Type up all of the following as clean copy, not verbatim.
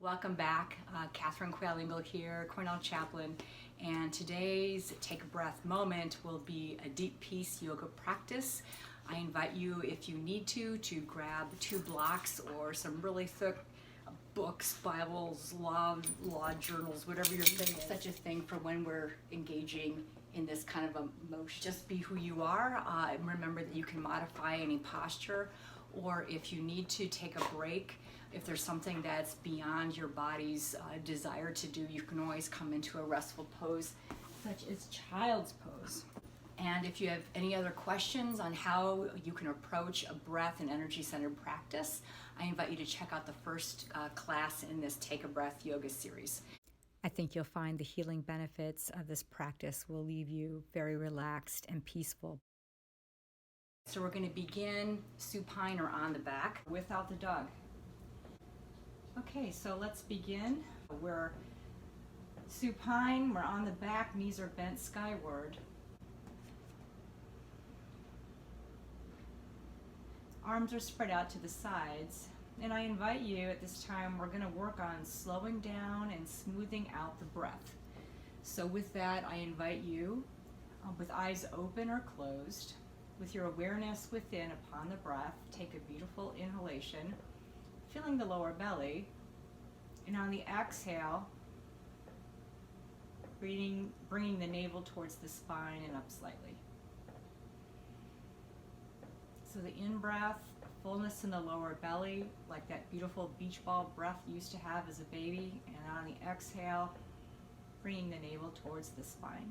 Welcome back. Catherine Quehl-Engel here, Cornell Chaplain, and today's Take a Breath moment will be a deep peace yoga practice. I invite you, if you need to grab 2 blocks or some really thick books, Bibles, law journals, whatever your thing is. Such a thing for when we're engaging in this kind of emotion. Just be who you are. Remember that you can modify any posture, or if you need to take a break, if there's something that's beyond your body's desire to do, you can always come into a restful pose, such as child's pose. And if you have any other questions on how you can approach a breath and energy-centered practice, I invite you to check out the first class in this Take a Breath yoga series. I think you'll find the healing benefits of this practice will leave you very relaxed and peaceful. So we're going to begin supine or on the back without the dog. Okay, so let's begin. We're supine, we're on the back, knees are bent skyward. Arms are spread out to the sides. And I invite you at this time, we're going to work on slowing down and smoothing out the breath. So with that, I invite you, with eyes open or closed, with your awareness within upon the breath, take a beautiful inhalation, filling the lower belly, and on the exhale, bringing the navel towards the spine and up slightly. So the in-breath, fullness in the lower belly, like that beautiful beach ball breath you used to have as a baby, and on the exhale, bringing the navel towards the spine.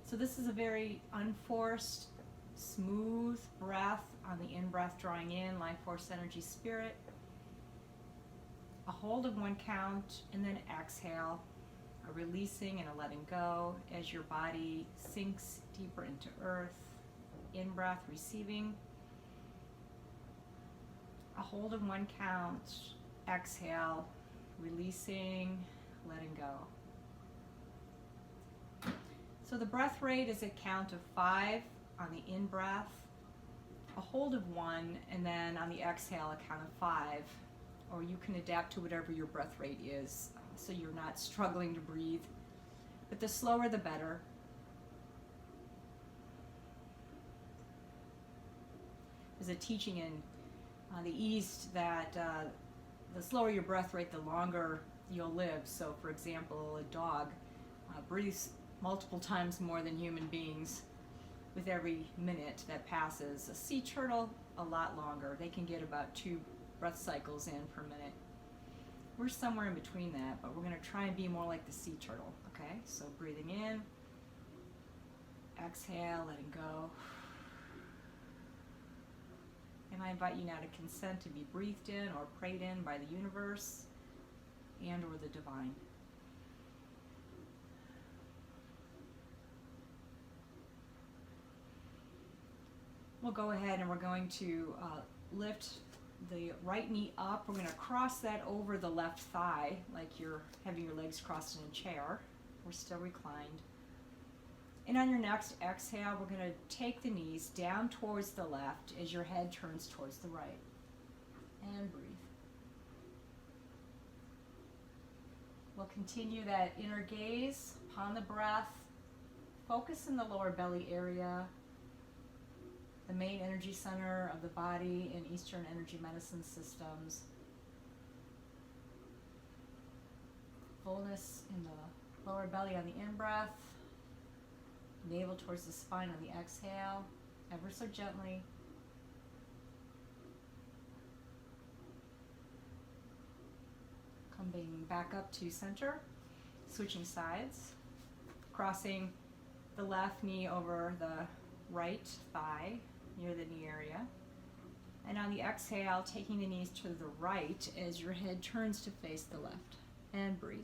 So this is a very unforced, smooth breath on the in-breath, drawing in life force, energy, spirit. A hold of 1 count, and then exhale, a releasing and a letting go as your body sinks deeper into earth. In-breath, receiving. A hold of 1 count, exhale, releasing, letting go. So the breath rate is a count of 5 on the in-breath, a hold of 1, and then on the exhale, a count of 5. Or you can adapt to whatever your breath rate is, so you're not struggling to breathe. But the slower, the better. There's a teaching in the East that the slower your breath rate, the longer you'll live. So for example, a dog breathes multiple times more than human beings with every minute that passes. A sea turtle, a lot longer. They can get about 2 breath cycles in per minute. We're somewhere in between that, but we're going to try and be more like the sea turtle. Okay, so breathing in, exhale, letting go. And I invite you now to consent to be breathed in or prayed in by the universe and or the divine. We'll go ahead and we're going to lift the right knee up. We're going to cross that over the left thigh, like you're having your legs crossed in a chair. We're still reclined. And on your next exhale, we're going to take the knees down towards the left as your head turns towards the right. And breathe. We'll continue that inner gaze upon the breath. Focus in the lower belly area, the main energy center of the body in Eastern energy medicine systems. Fullness in the lower belly on the in-breath. Navel towards the spine on the exhale, ever so gently. Coming back up to center, switching sides, crossing the left knee over the right thigh near the knee area. And on the exhale, taking the knees to the right as your head turns to face the left. And breathe.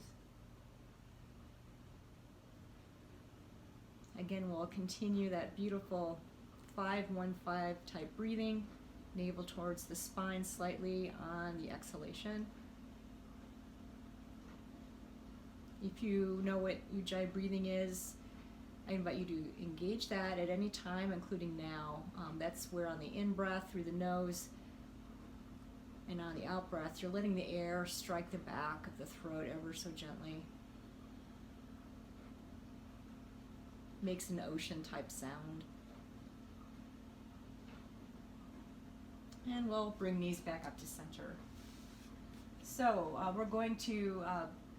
Again, we'll continue that beautiful 5-1-5 type breathing, navel towards the spine slightly on the exhalation. If you know what Ujjayi breathing is, I invite you to engage that at any time, including now. That's where on the in-breath through the nose, And on the out breath, you're letting the air strike the back of the throat ever so gently. Makes an ocean type sound. And we'll bring knees back up to center. So we're going to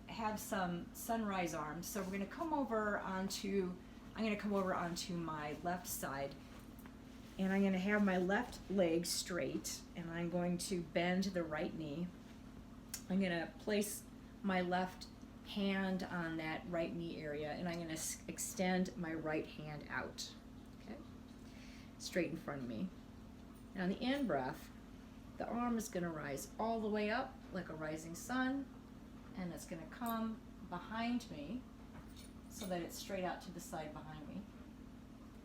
have some sunrise arms. So we're going to come over onto, I'm going to come over onto my left side. And I'm going to have my left leg straight, and I'm going to bend the right knee. I'm going to place my left hand on that right knee area, and I'm going to extend my right hand out, okay? Straight in front of me. And on the in breath, the arm is going to rise all the way up like a rising sun, and it's going to come behind me so that it's straight out to the side behind me.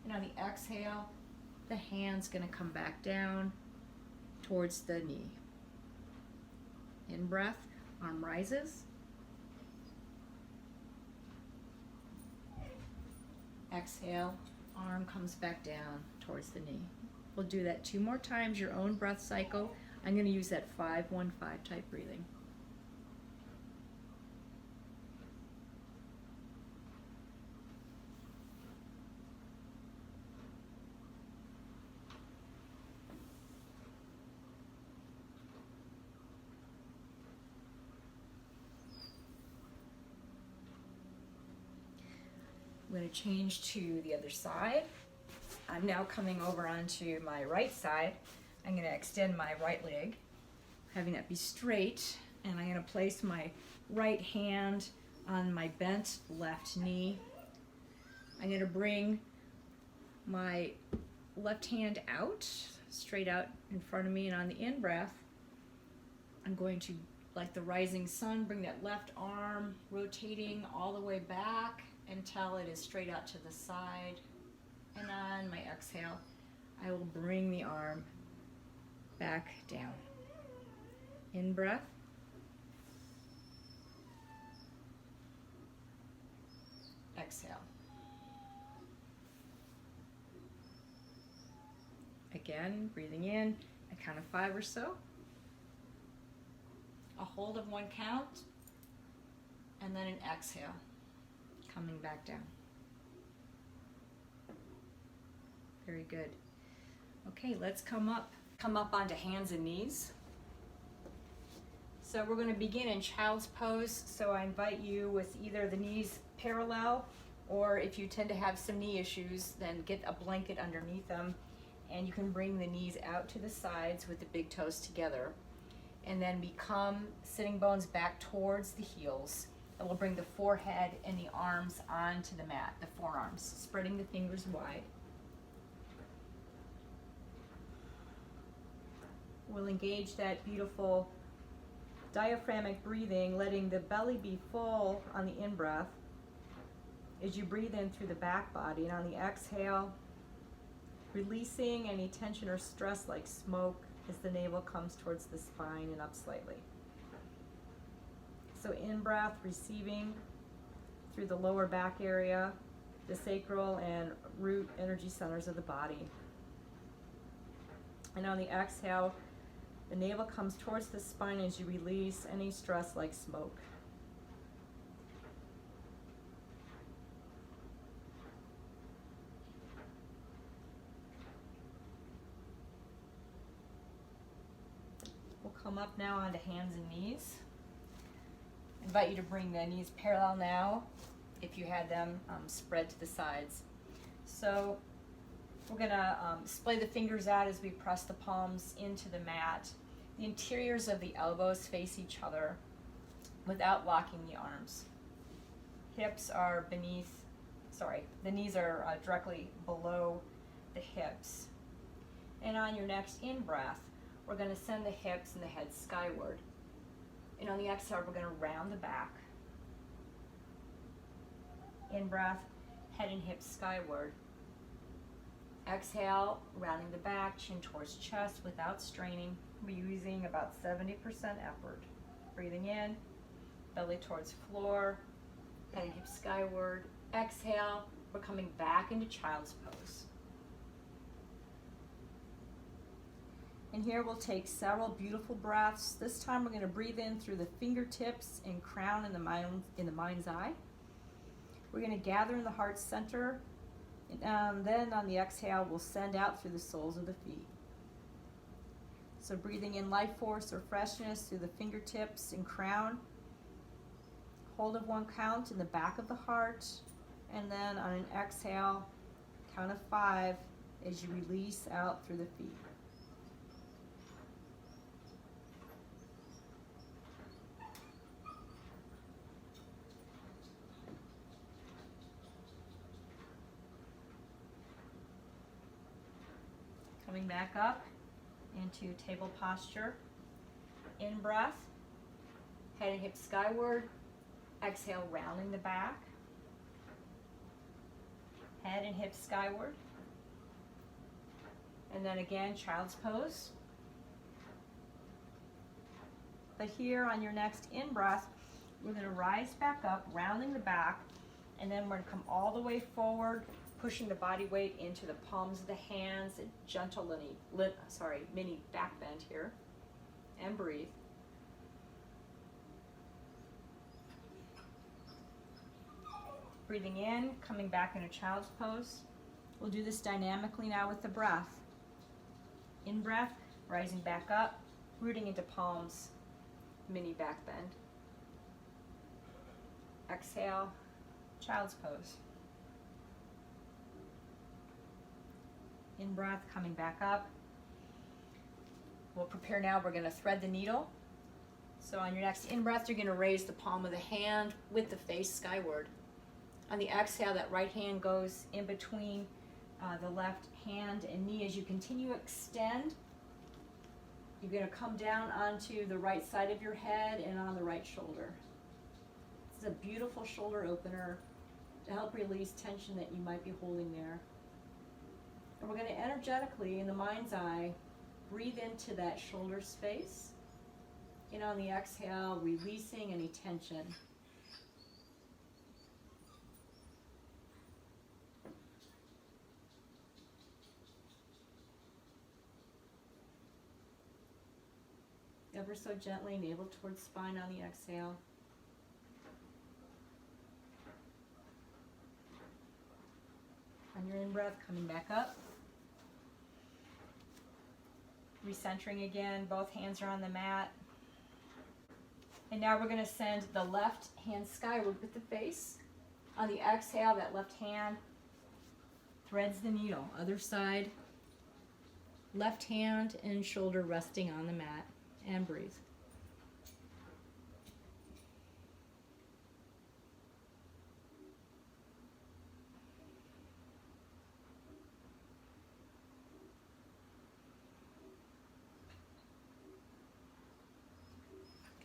And on the exhale, the hand's going to come back down towards the knee. In breath, arm rises. Exhale, arm comes back down towards the knee. We'll do that 2 more times, your own breath cycle. I'm going to use that 5-1-5 type breathing. I'm going to change to the other side. I'm now coming over onto my right side. I'm going to extend my right leg, having that be straight, and I'm going to place my right hand on my bent left knee. I'm going to bring my left hand out, straight out in front of me, and on the in-breath, I'm going to, like the rising sun, bring that left arm rotating all the way back until it is straight out to the side. And on my exhale, I will bring the arm back down. In breath. Exhale. Again, breathing in, a count of 5 or so. A hold of 1 count, and then an exhale, coming back down. Very good. Okay, let's come up onto hands and knees. So we're going to begin in child's pose. So I invite you with either the knees parallel, or if you tend to have some knee issues, then get a blanket underneath them, and you can bring the knees out to the sides with the big toes together, and then become sitting bones back towards the heels. And we'll bring the forehead and the arms onto the mat, the forearms, spreading the fingers wide. We'll engage that beautiful diaphragmatic breathing, letting the belly be full on the in-breath as you breathe in through the back body, and on the exhale, releasing any tension or stress like smoke as the navel comes towards the spine and up slightly. So in-breath, receiving through the lower back area, the sacral and root energy centers of the body. And on the exhale, the navel comes towards the spine as you release any stress like smoke. We'll come up now onto hands and knees. I invite you to bring the knees parallel now if you had them spread to the sides. So we're going to splay the fingers out as we press the palms into the mat. The interiors of the elbows face each other without locking the arms. Hips are the knees are directly below the hips. And on your next in-breath, we're going to send the hips and the head skyward. And on the exhale, we're going to round the back. In-breath, head and hips skyward. Exhale, rounding the back, chin towards chest without straining. We're using about 70% effort. Breathing in, belly towards floor, head and hips skyward. Exhale, we're coming back into child's pose. And here we'll take several beautiful breaths. This time we're going to breathe in through the fingertips and crown in the mind's eye. We're going to gather in the heart center. And then on the exhale, we'll send out through the soles of the feet. So breathing in life force or freshness through the fingertips and crown. Hold of 1 count in the back of the heart. And then on an exhale, count of 5 as you release out through the feet. Coming back up into table posture. In breath, head and hips skyward. Exhale, rounding the back. Head and hips skyward. And then again, child's pose. But here on your next in-breath, we're going to rise back up, rounding the back, and then we're going to come all the way forward, pushing the body weight into the palms of the hands, a gentle mini back bend here, and breathe. Breathing in, coming back into child's pose. We'll do this dynamically now with the breath. In breath, rising back up, rooting into palms, mini back bend. Exhale, child's pose. In breath, coming back up. We'll prepare now, we're going to thread the needle. So on your next in-breath, you're going to raise the palm of the hand with the face skyward. On the exhale, that right hand goes in between the left hand and knee. As you continue to extend, you're going to come down onto the right side of your head and on the right shoulder. This is a beautiful shoulder opener to help release tension that you might be holding there. And we're going to energetically, in the mind's eye, breathe into that shoulder space. And on the exhale, releasing any tension. Ever so gently, navel towards spine on the exhale. On your in-breath, coming back up. Recentering again, both hands are on the mat. And now we're going to send the left hand skyward with the face. On the exhale, that left hand threads the needle. Other side, left hand and shoulder resting on the mat. And breathe.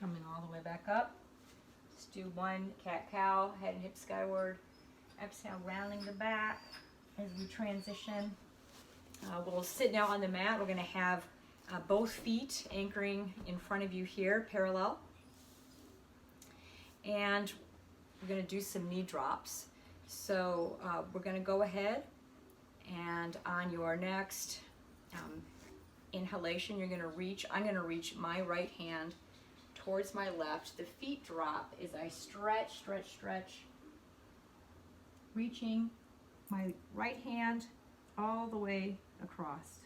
Coming all the way back up. Just do 1 cat-cow, head and hips skyward. Exhale, rounding the back as we transition. We'll sit now on the mat. We're going to have both feet anchoring in front of you here, parallel. And we're going to do some knee drops. So we're going to go ahead and on your next inhalation, I'm going to reach my right hand towards my left. The feet drop as I stretch, reaching my right hand all the way across.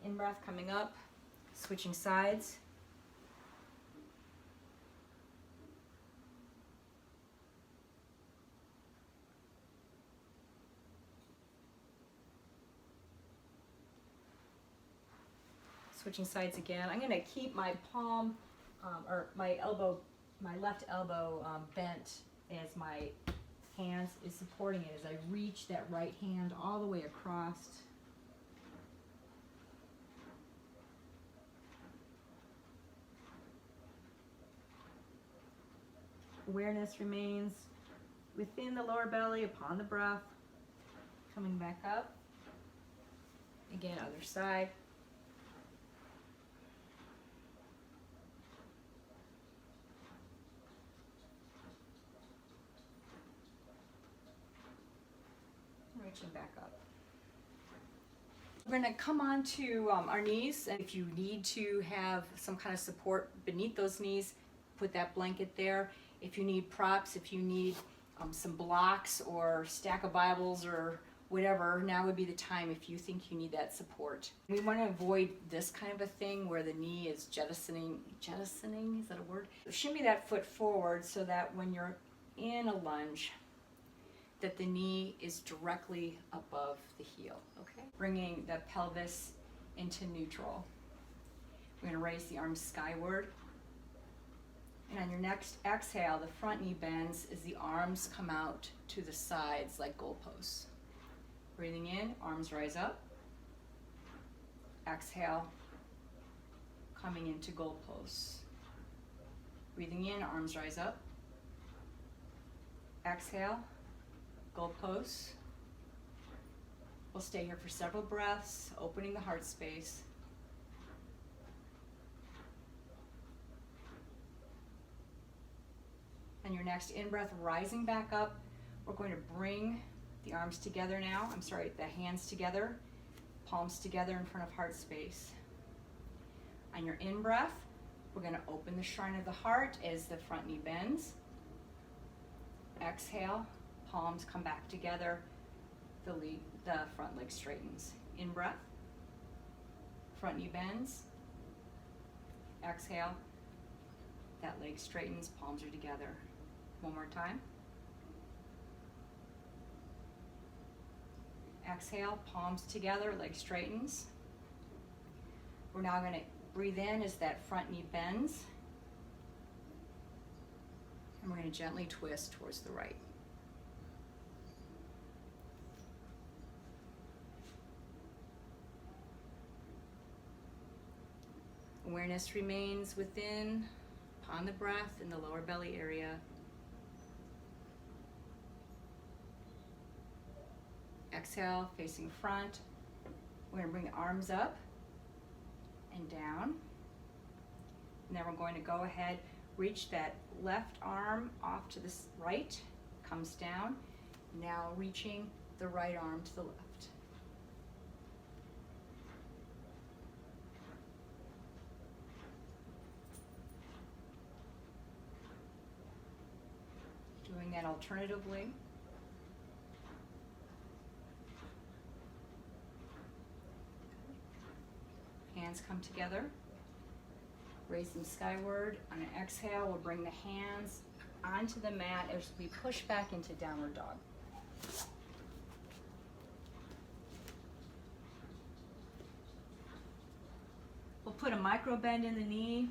In-breath coming up, switching sides. Switching sides again. I'm going to keep my palm or my left elbow bent as my hand is supporting it as I reach that right hand all the way across. Awareness remains within the lower belly upon the breath. Coming back up. Again, other side. Reaching back up. We're gonna come on to our knees, and if you need to have some kind of support beneath those knees, put that blanket there. If you need props, if you need some blocks or stack of Bibles or whatever, now would be the time if you think you need that support. We want to avoid this kind of a thing where the knee is jettisoning, is that a word? Shimmy that foot forward so that when you're in a lunge, that the knee is directly above the heel, okay? Bringing the pelvis into neutral. We're gonna raise the arms skyward. And on your next exhale, the front knee bends as the arms come out to the sides like goalposts. Breathing in, arms rise up. Exhale, coming into goalposts. Breathing in, arms rise up. Exhale, goalposts. We'll stay here for several breaths, opening the heart space. And your next in-breath, rising back up, we're going to bring the arms together now. The hands together, palms together in front of heart space. On your in-breath, we're going to open the shrine of the heart as the front knee bends. Exhale, palms come back together, the front leg straightens. In-breath, front knee bends. Exhale, that leg straightens, palms are together. One more time. Exhale, palms together, leg straightens. We're now going to breathe in as that front knee bends. And we're going to gently twist towards the right. Awareness remains within, upon the breath in the lower belly area. Exhale, facing front. We're going to bring the arms up and down. And then we're going to go ahead, reach that left arm off to the right, comes down. Now reaching the right arm to the left. Doing that alternatively. Hands come together. Raise them skyward. On an exhale, we'll bring the hands onto the mat as we push back into downward dog. We'll put a micro bend in the knee.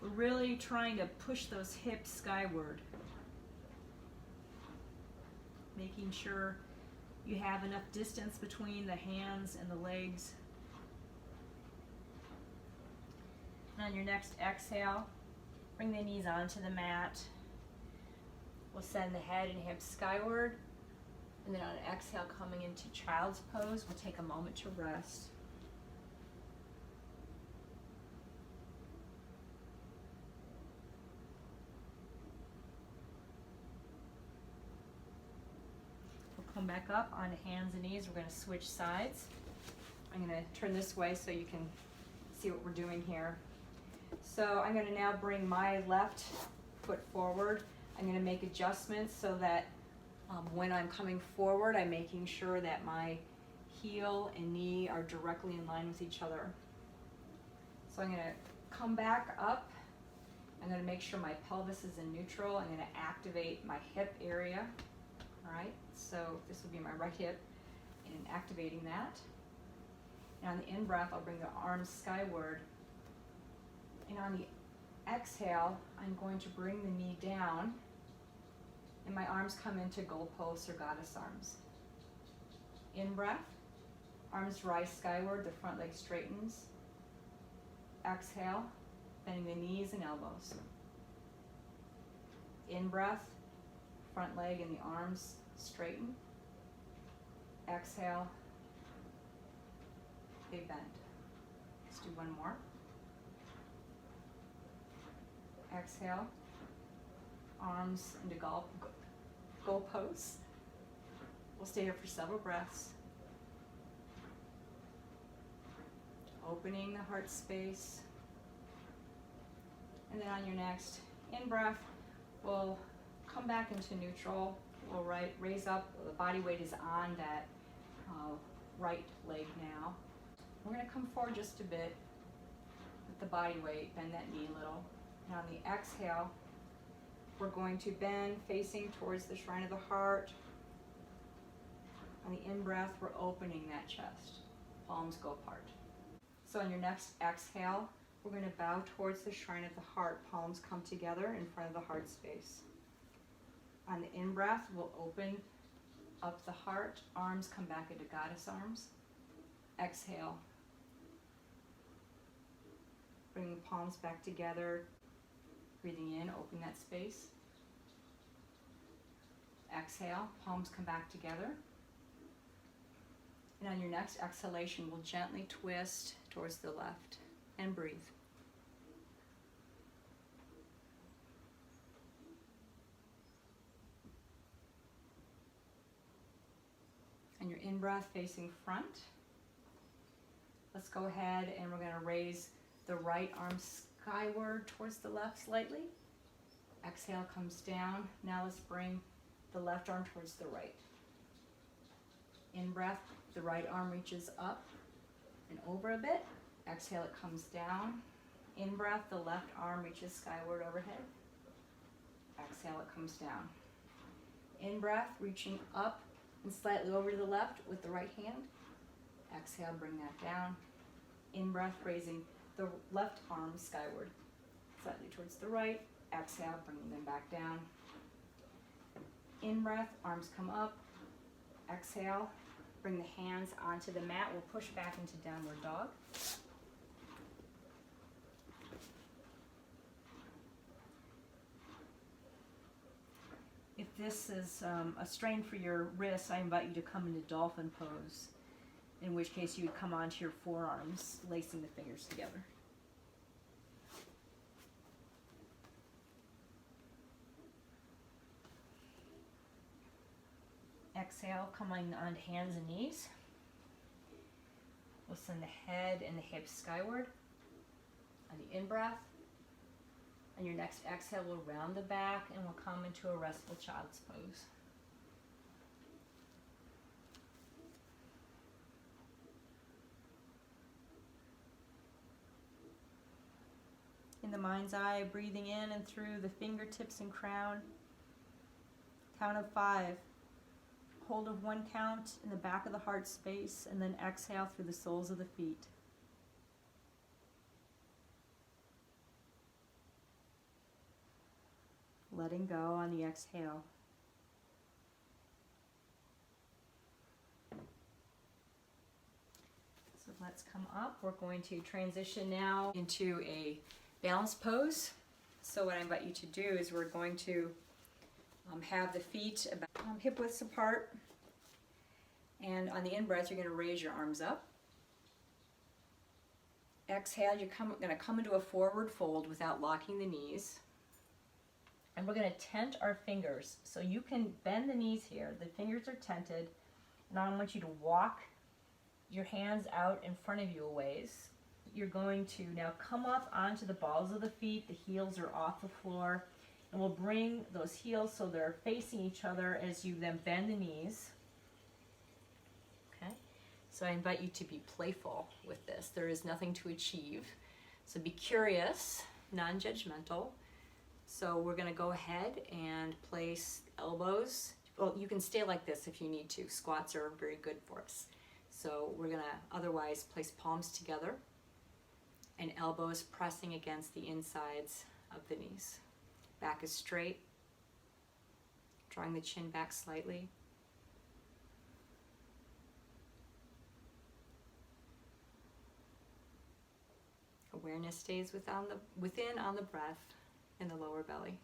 We're really trying to push those hips skyward. Making sure you have enough distance between the hands and the legs. And on your next exhale, bring the knees onto the mat. We'll send the head and hips skyward. And then on an exhale, coming into child's pose, we'll take a moment to rest. Come back up onto hands and knees. We're going to switch sides. I'm going to turn this way so you can see what we're doing here. So I'm going to now bring my left foot forward. I'm going to make adjustments so that when I'm coming forward, I'm making sure that my heel and knee are directly in line with each other. So I'm going to come back up. I'm going to make sure my pelvis is in neutral. I'm going to activate my hip area. All right, so this will be my right hip, and activating that. And on the in-breath, I'll bring the arms skyward. And on the exhale, I'm going to bring the knee down, and my arms come into goalposts or goddess arms. In-breath, arms rise skyward, the front leg straightens. Exhale, bending the knees and elbows. In-breath, front leg and the arms straighten. Exhale, they bend. Let's do one more. Exhale, arms into goal pose. We'll stay here for several breaths. opening the heart space. And then on your next in-breath, we'll come back into neutral. We'll raise up, the body weight is on that right leg now. We're going to come forward just a bit with the body weight, bend that knee a little. And on the exhale, we're going to bend facing towards the shrine of the heart. On the in-breath, we're opening that chest. Palms go apart. So on your next exhale, we're going to bow towards the shrine of the heart. Palms come together in front of the heart space. On the in-breath, we'll open up the heart. Arms come back into goddess arms. Exhale. Bring the palms back together. Breathing in, open that space. Exhale, palms come back together. And on your next exhalation, we'll gently twist towards the left and breathe. And your in-breath facing front. Let's go ahead and we're going to raise the right arm skyward towards the left slightly. Exhale comes down. Now let's bring the left arm towards the right. In-breath, the right arm reaches up and over a bit. Exhale, it comes down. In-breath, the left arm reaches skyward overhead. Exhale, it comes down. In-breath, reaching up and slightly over to the left with the right hand. Exhale, bring that down. In-breath, raising the left arm skyward, slightly towards the right. Exhale, bringing them back down. In-breath, arms come up. Exhale, bring the hands onto the mat. We'll push back into downward dog. If this is a strain for your wrists, I invite you to come into dolphin pose, in which case you would come onto your forearms, lacing the fingers together. Exhale, coming on hands and knees. We'll send the head and the hips skyward. On the in-breath. On your next exhale, we'll round the back and we'll come into a restful child's pose. In the mind's eye, breathing in and through the fingertips and crown. Count of 5. Hold of 1 count in the back of the heart space, and then exhale through the soles of the feet. Letting go on the exhale. So let's come up. We're going to transition now into a balance pose. So what I invite you to do is we're going to have the feet about hip widths apart, and on the in-breath you're going to raise your arms up. Exhale, you're going to come into a forward fold without locking the knees, and we're going to tent our fingers. So you can bend the knees here, the fingers are tented. Now I want you to walk your hands out in front of you a ways. You're going to now come up onto the balls of the feet, the heels are off the floor. And we'll bring those heels so they're facing each other as you then bend the knees. Okay? So I invite you to be playful with this. There is nothing to achieve. So be curious, non-judgmental. So we're going to go ahead and place elbows. Well, you can stay like this if you need to. Squats are very good for us. So we're going to otherwise place palms together and elbows pressing against the insides of the knees. Back is straight, drawing the chin back slightly. Awareness stays within on the breath in the lower belly.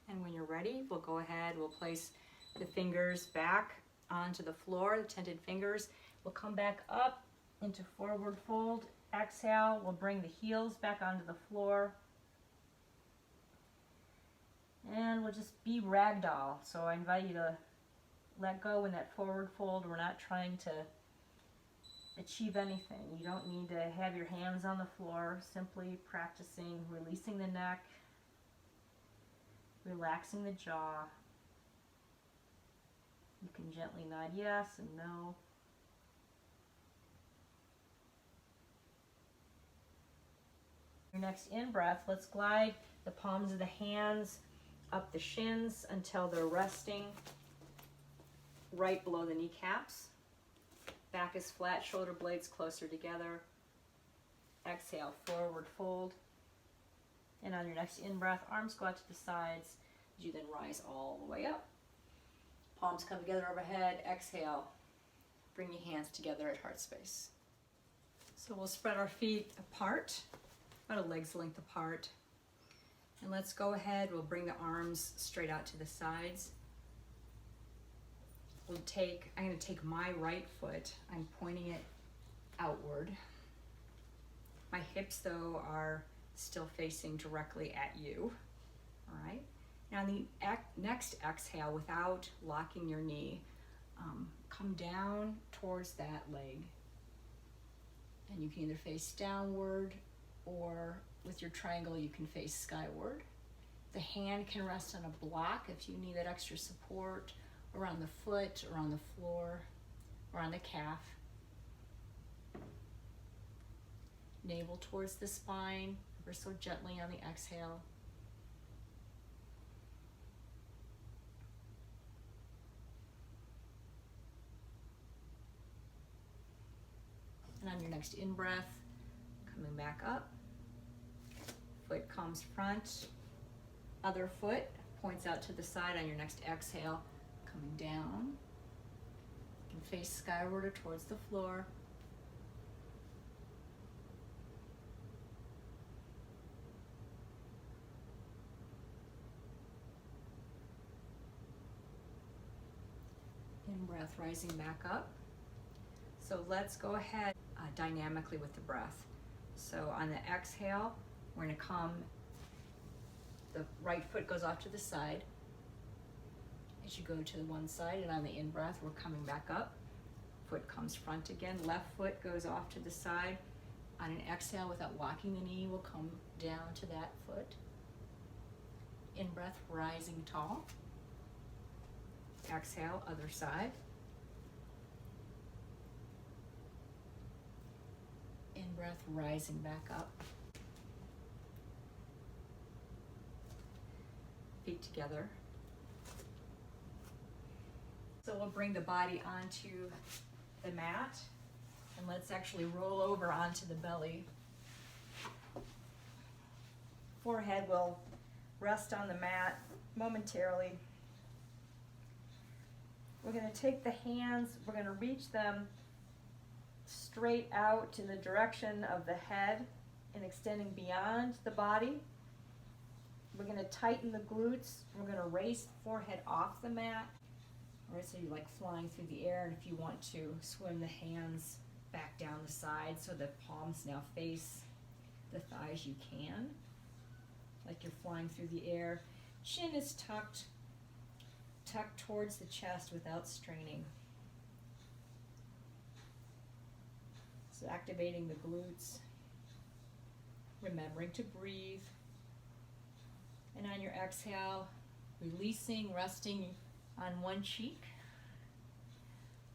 And when you're ready, we'll go ahead, we'll place the fingers back onto the floor, the tented fingers. We'll come back up into forward fold. Exhale, we'll bring the heels back onto the floor. And we'll just be ragdoll. So I invite you to let go in that forward fold. We're not trying to achieve anything. You don't need to have your hands on the floor, simply practicing releasing the neck, relaxing the jaw. You can gently nod yes and no. Your next in-breath, let's glide the palms of the hands up the shins until they're resting right below the kneecaps. Back is flat, shoulder blades closer together. Exhale, forward fold. And on your next in-breath, arms go out to the sides as you then rise all the way up. Palms come together overhead. Exhale, bring your hands together at heart space. So we'll spread our feet apart, about a leg's length apart. And let's go ahead, we'll bring the arms straight out to the sides. I'm going to take my right foot, I'm pointing it outward. My hips though are still facing directly at you, all right? Now on the next exhale, without locking your knee, come down towards that leg. And you can either face downward or with your triangle you can face skyward. The hand can rest on a block if you need that extra support, or on the foot, or on the floor, or on the calf. Navel towards the spine, ever so gently on the exhale. And on your next in-breath, coming back up, foot comes front, other foot points out to the side on your next exhale, coming down. You can face skyward or towards the floor. In-breath, rising back up. So let's go ahead dynamically with the breath. So on the exhale, we're going to come, the right foot goes off to the side as you go to the one side, and on the in-breath, we're coming back up. Foot comes front again, left foot goes off to the side. On an exhale, without locking the knee, we'll come down to that foot. In-breath, rising tall. Exhale, other side. In-breath, rising back up. Feet together. So we'll bring the body onto the mat, and let's actually roll over onto the belly. Forehead will rest on the mat momentarily. We're going to take the hands, we're going to reach them straight out in the direction of the head and extending beyond the body. We're going to tighten the glutes. We're going to raise the forehead off the mat. All right, so you're like flying through the air, and if you want to swim the hands back down the side so the palms now face the thighs, you can. Like you're flying through the air. Chin is tucked towards the chest without straining. So activating the glutes, remembering to breathe. And on your exhale, releasing, resting on one cheek,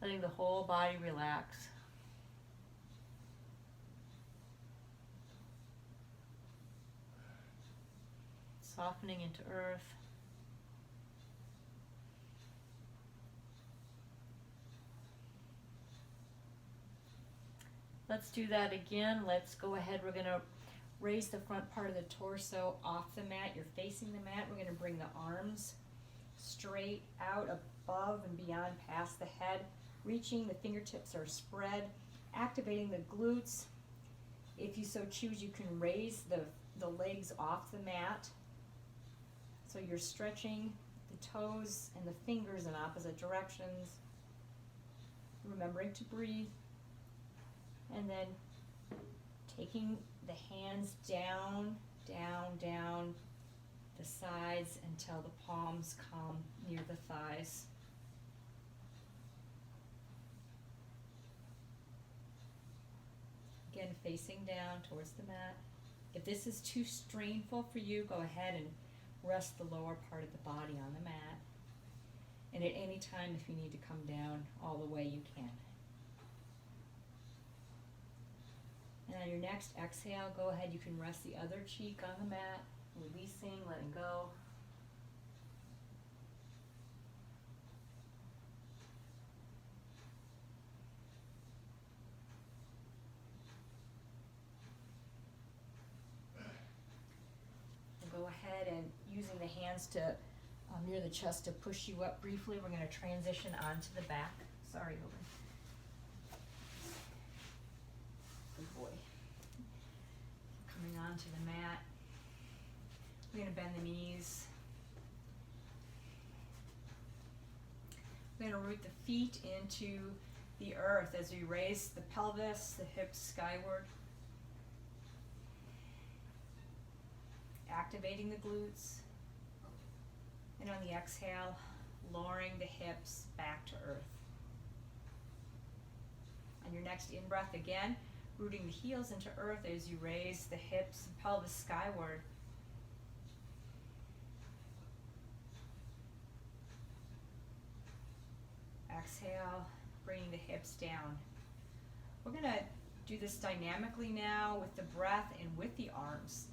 letting the whole body relax. Softening into earth. Let's do that again. Let's go ahead. We're going to raise the front part of the torso off the mat. You're facing the mat. We're going to bring the arms straight out above and beyond past the head. Reaching, the fingertips are spread. Activating the glutes. If you so choose, you can raise the legs off the mat. So you're stretching the toes and the fingers in opposite directions. Remembering to breathe. And then taking the hands down, down, down the sides until the palms come near the thighs. Again, facing down towards the mat. If this is too strainful for you, go ahead and rest the lower part of the body on the mat. And at any time, if you need to come down all the way, you can. And on your next exhale, go ahead, you can rest the other cheek on the mat, releasing, letting go. And go ahead and using the hands to near the chest to push you up briefly. We're going to transition onto the back. Sorry, Logan. Good boy. Coming onto the mat. We're going to bend the knees. We're going to root the feet into the earth as we raise the pelvis, the hips skyward. Activating the glutes. And on the exhale, lowering the hips back to earth. On your next in-breath again, rooting the heels into earth as you raise the hips and pelvis skyward. Exhale, bringing the hips down. We're going to do this dynamically now with the breath and with the arms.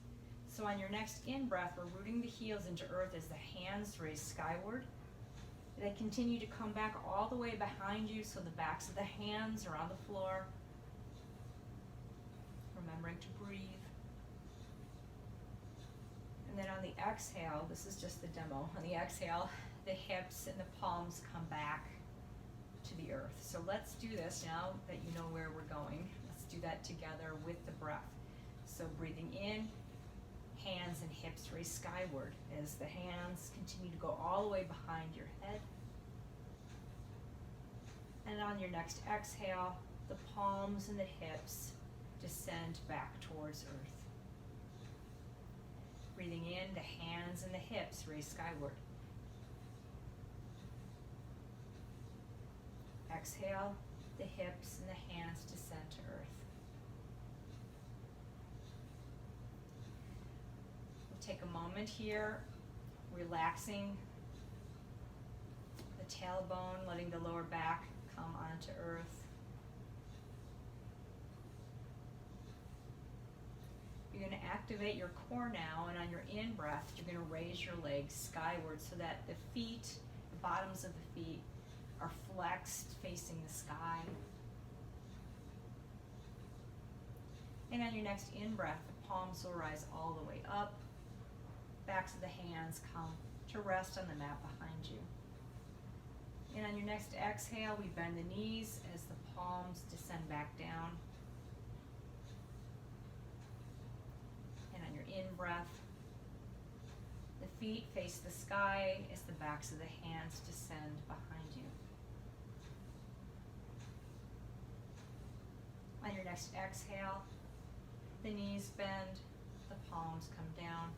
So on your next in-breath, we're rooting the heels into earth as the hands raise skyward. They continue to come back all the way behind you so the backs of the hands are on the floor. Remembering to breathe. And then on the exhale, this is just the demo. On the exhale, the hips and the palms come back to the earth. So let's do this now that you know where we're going. Let's do that together with the breath. So breathing in, hands and hips raise skyward as the hands continue to go all the way behind your head. And on your next exhale, the palms and the hips descend back towards earth. Breathing in, the hands and the hips raise skyward. Exhale, the hips and the hands descend to earth. Take a moment here, relaxing the tailbone, letting the lower back come onto earth. You're going to activate your core now, and on your in-breath, you're going to raise your legs skyward so that the feet, the bottoms of the feet, are flexed facing the sky. And on your next in-breath, the palms will rise all the way up. Backs of the hands come to rest on the mat behind you. And on your next exhale, we bend the knees as the palms descend back down. And on your in-breath, the feet face the sky as the backs of the hands descend behind you. On your next exhale, the knees bend, the palms come down.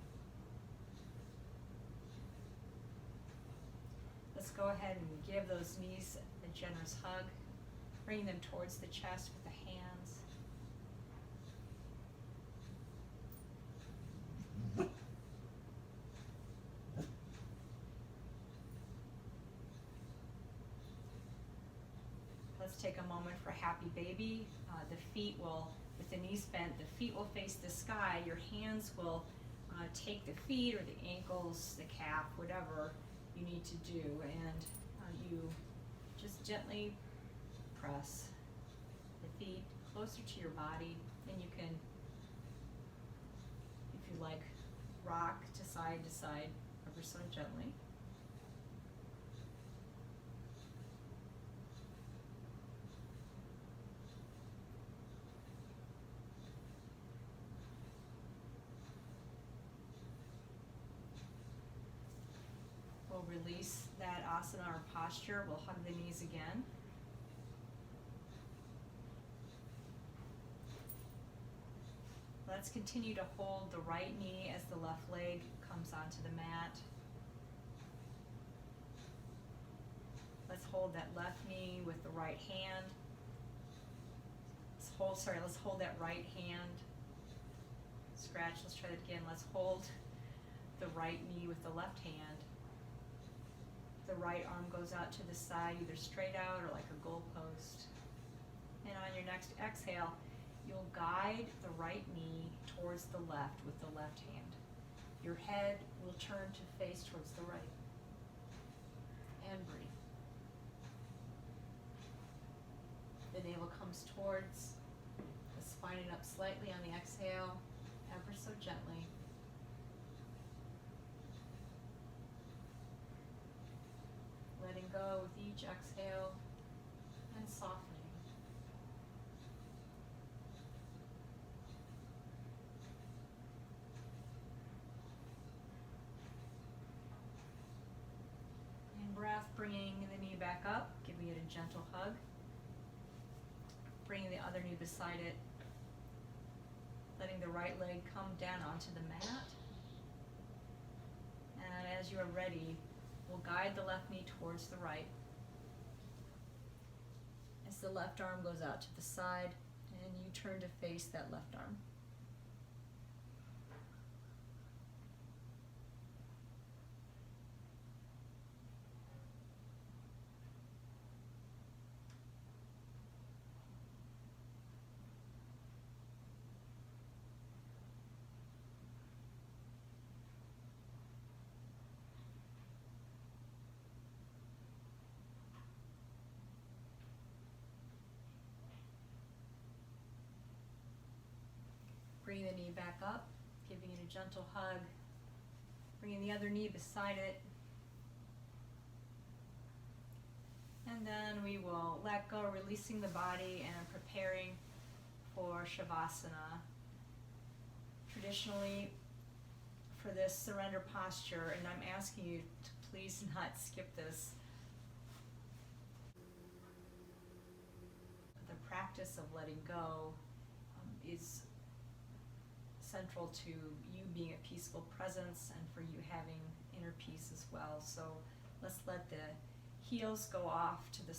Let's go ahead and give those knees a generous hug, bringing them towards the chest with the hands. Let's take a moment for happy baby. The feet will, with the knees bent, the feet will face the sky. Your hands will take the feet or the ankles, the calf, whatever you need to do, and you just gently press the feet closer to your body, and you can, if you like, rock to side ever so gently. We'll release that asana or posture. We'll hug the knees again. Let's continue to hold the right knee as the left leg comes onto the mat. Let's hold that left knee with the right hand. Let's let's hold that right hand. Scratch, let's try that again. Let's hold the right knee with the left hand. The right arm goes out to the side, either straight out or like a goalpost. And on your next exhale, you'll guide the right knee towards the left with the left hand. Your head will turn to face towards the right. And breathe. The navel comes towards the spine and up slightly on the exhale, ever so gently. Letting go with each exhale and softening. And breath, bringing the knee back up, giving it a gentle hug. Bringing the other knee beside it. Letting the right leg come down onto the mat. And as you are ready, we'll guide the left knee towards the right. As the left arm goes out to the side, and you turn to face that left arm. Bringing the knee back up, giving it a gentle hug, bringing the other knee beside it. And then we will let go, releasing the body and preparing for Shavasana. Traditionally, for this surrender posture, and I'm asking you to please not skip this, the practice of letting go is central to you being a peaceful presence and for you having inner peace as well. So let's let the heels go off to the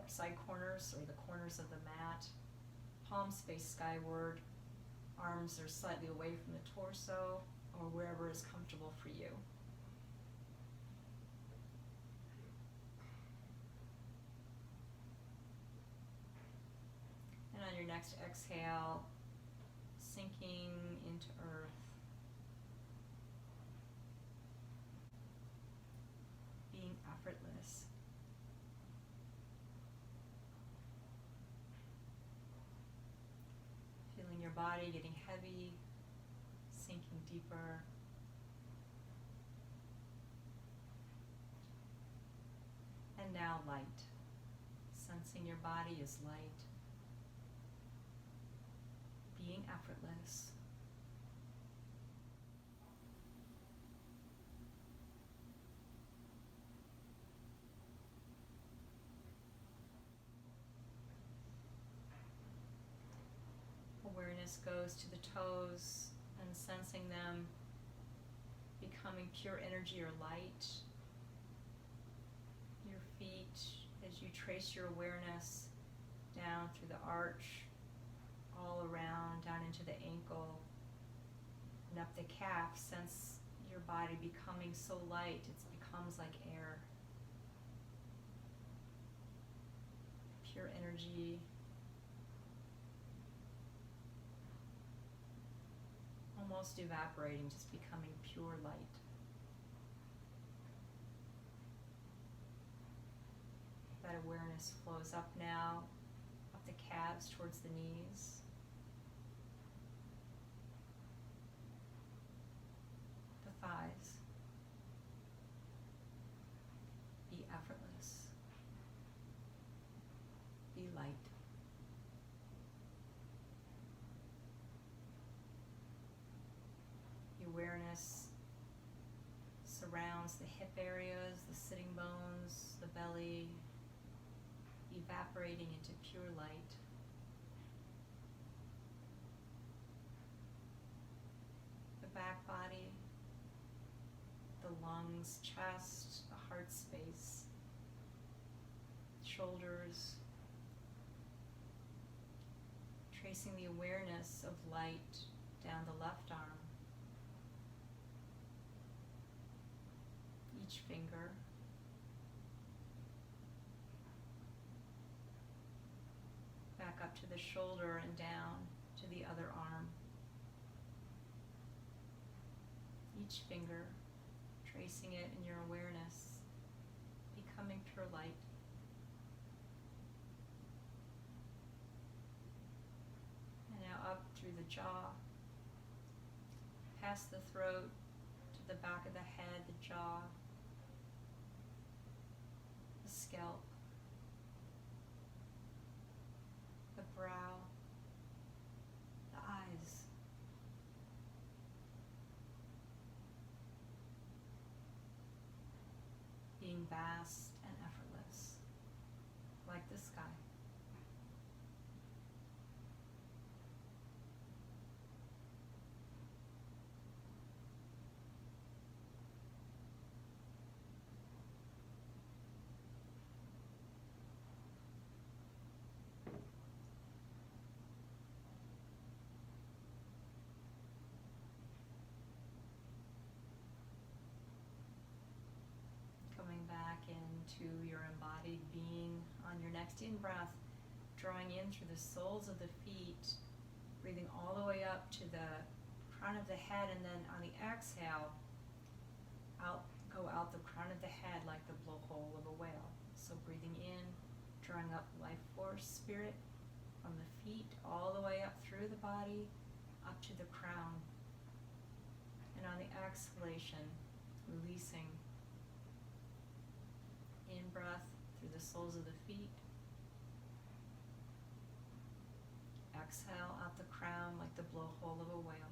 side corners or the corners of the mat. Palms face skyward. Arms are slightly away from the torso or wherever is comfortable for you. And on your next exhale, sinking into earth. Being effortless. Feeling your body getting heavy, sinking deeper. And now light. Sensing your body is light. Being effortless. Awareness goes to the toes and sensing them becoming pure energy or light. Your feet, as you trace your awareness down through the arch, all around, down into the ankle, and up the calf, sense your body becoming so light, it becomes like air. Pure energy. Almost evaporating, just becoming pure light. That awareness flows up now, up the calves towards the knees. The thighs. Be effortless. Be light. Awareness surrounds the hip areas, the sitting bones, the belly, evaporating into pure light. The back body, the lungs, chest, the heart space, shoulders, tracing the awareness of light down the left arm, each finger, back up to the shoulder and down to the other arm. Each finger, tracing it in your awareness, becoming pure light. And now up through the jaw, past the throat, to the back of the head, the jaw, the scalp, the brow, the eyes. Being vast and effortless, like the sky. Coming back into your embodied being on your next in-breath, drawing in through the soles of the feet, breathing all the way up to the crown of the head, and then on the exhale, go out the crown of the head like the blowhole of a whale. So breathing in, drawing up life force, spirit, from the feet all the way up through the body, up to the crown. And on the exhalation, releasing. In-breath through the soles of the feet. Exhale out the crown like the blowhole of a whale.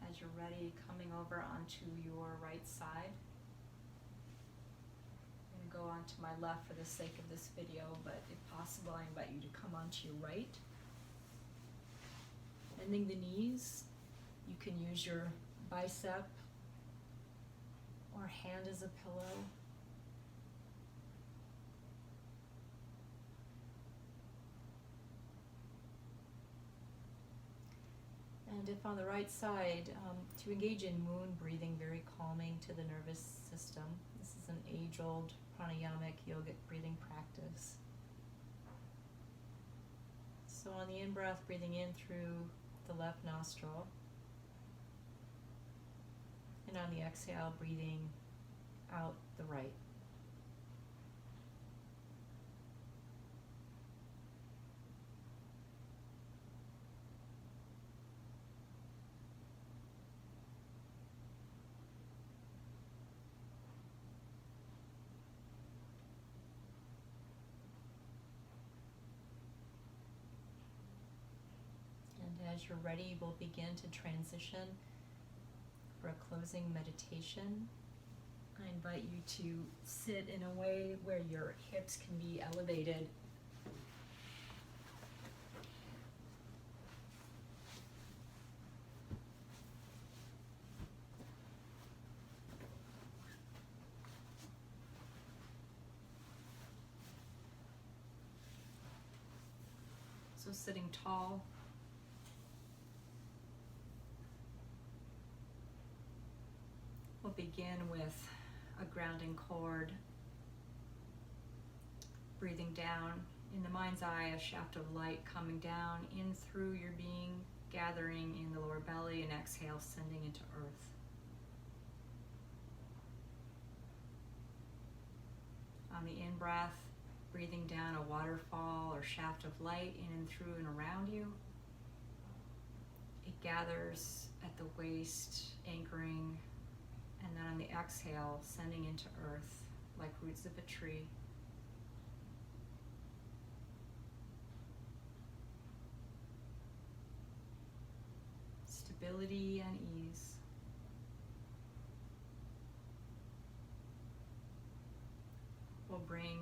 As you're ready, coming over onto your right side. I'm going to go onto my left for the sake of this video, but if possible, I invite you to come onto your right. Bending the knees, you can use your bicep or hand as a pillow. And if on the right side, to engage in moon breathing, very calming to the nervous system. This is an age-old pranayamic yogic breathing practice. So on the in-breath, breathing in through the left nostril. And on the exhale, breathing out the right. As you're ready, we'll begin to transition for a closing meditation. I invite you to sit in a way where your hips can be elevated. So sitting tall. We'll begin with a grounding cord, breathing down in the mind's eye, a shaft of light coming down in through your being, gathering in the lower belly, and exhale, sending into earth. On the in-breath, breathing down a waterfall or shaft of light in and through and around you. It gathers at the waist, anchoring. And then on the exhale, sending into earth like roots of a tree. stability and ease. We'll bring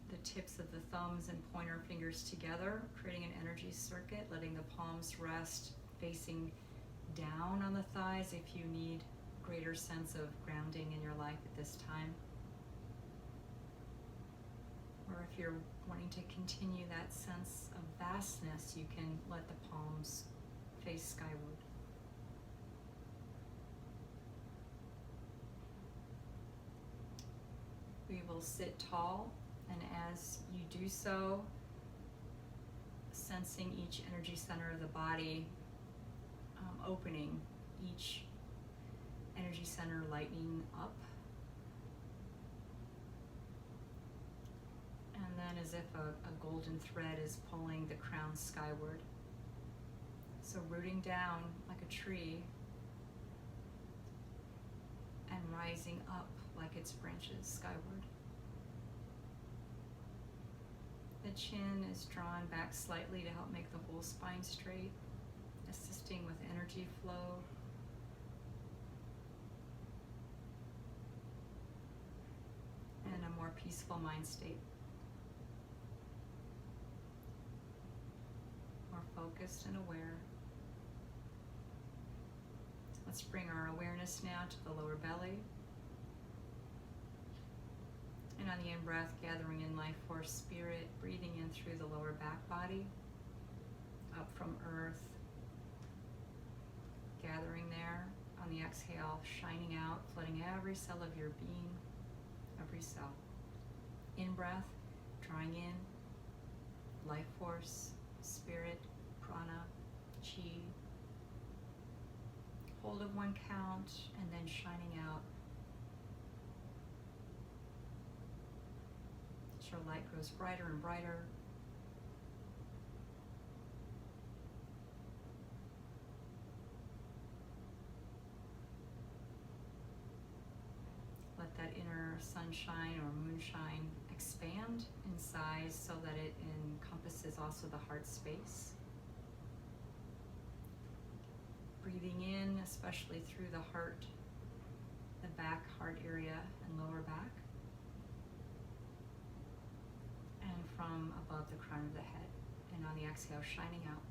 the tips of the thumbs and pointer fingers together, creating an energy circuit, letting the palms rest facing down on the thighs if you need greater sense of grounding in your life at this time. Or if you're wanting to continue that sense of vastness, you can let the palms face skyward. We will sit tall, and as you do so, sensing each energy center of the body opening, each energy center lightening up. And then as if a golden thread is pulling the crown skyward. So rooting down like a tree and rising up like its branches skyward. The chin is drawn back slightly to help make the whole spine straight, assisting with energy flow. And a more peaceful mind state. More focused and aware. Let's bring our awareness now to the lower belly. And on the in-breath, gathering in life force spirit, breathing in through the lower back body, up from earth, gathering there. On the exhale, shining out, flooding every cell of your being, every cell. In-breath, drawing in life force, spirit, prana, chi. Hold of 1 count, and then shining out. As your light grows brighter and brighter. Let that inner sunshine or moonshine expand in size so that it encompasses also the heart space. Breathing in, especially through the heart, the back heart area and lower back. And from above the crown of the head. And on the exhale, shining out.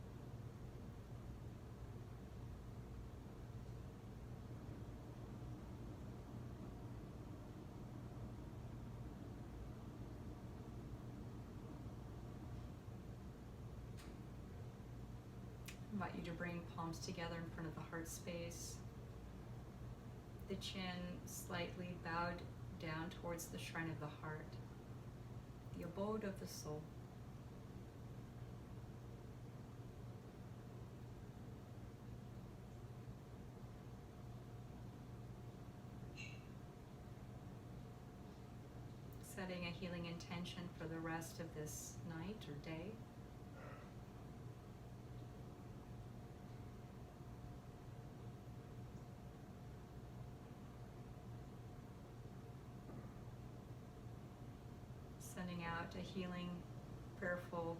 I invite you to bring palms together in front of the heart space. The chin slightly bowed down towards the shrine of the heart, the abode of the soul. Setting a healing intention for the rest of this night or day. Sending out a healing, prayerful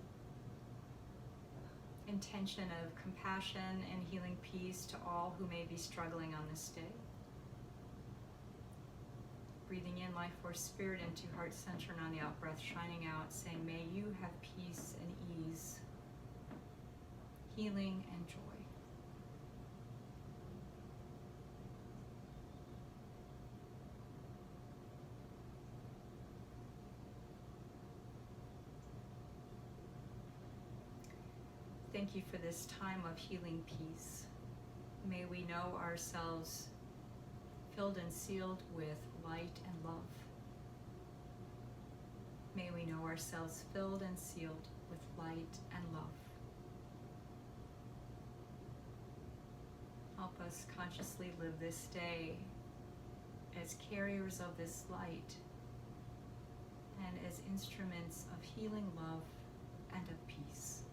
intention of compassion and healing peace to all who may be struggling on this day. Breathing in life force spirit into heart center, and on the out breath shining out, saying, may you have peace and ease, healing and joy. Thank you for this time of healing peace. May we know ourselves filled and sealed with light and love. May we know ourselves filled and sealed with light and love. Help us consciously live this day as carriers of this light and as instruments of healing love and of peace.